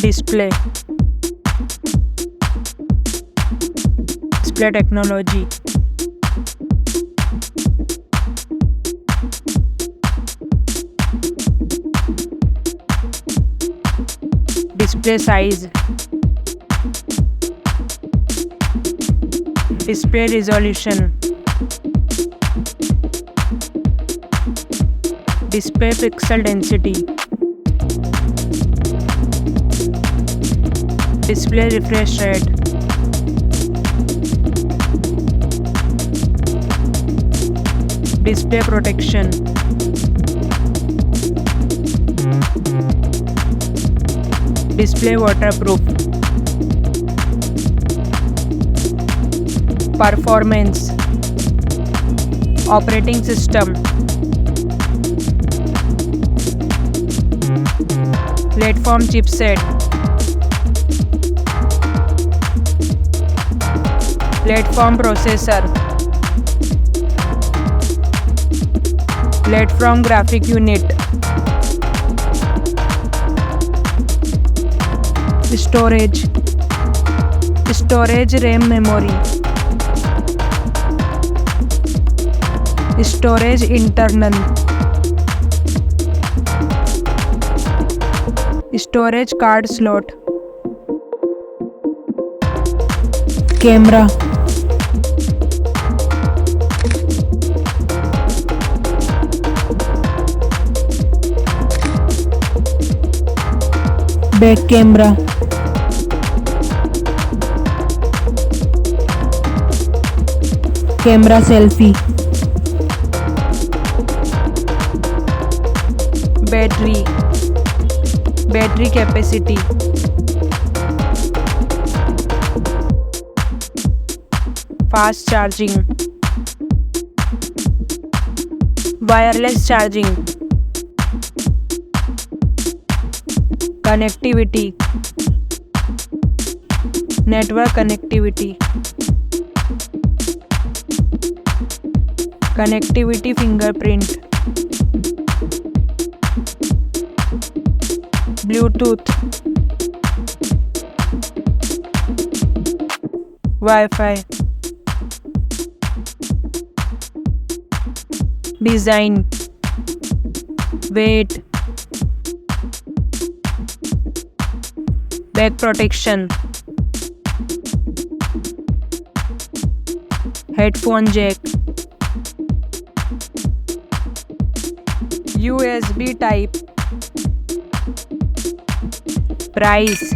Display technology. Display size. Display resolution. Display pixel density. Display refresh rate. Display protection. Display waterproof. Performance. Operating system. Platform chipset. Platform processor. Platform graphic unit. Storage RAM memory. Storage internal. Storage card slot. Camera. Back camera. Camera selfie. Battery capacity. Fast charging. Wireless charging. Connectivity. Network connectivity. Connectivity fingerprint. Bluetooth. Wi-Fi. Design. Weight. Back protection. Headphone jack. USB type. Price.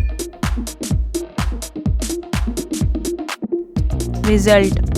Result.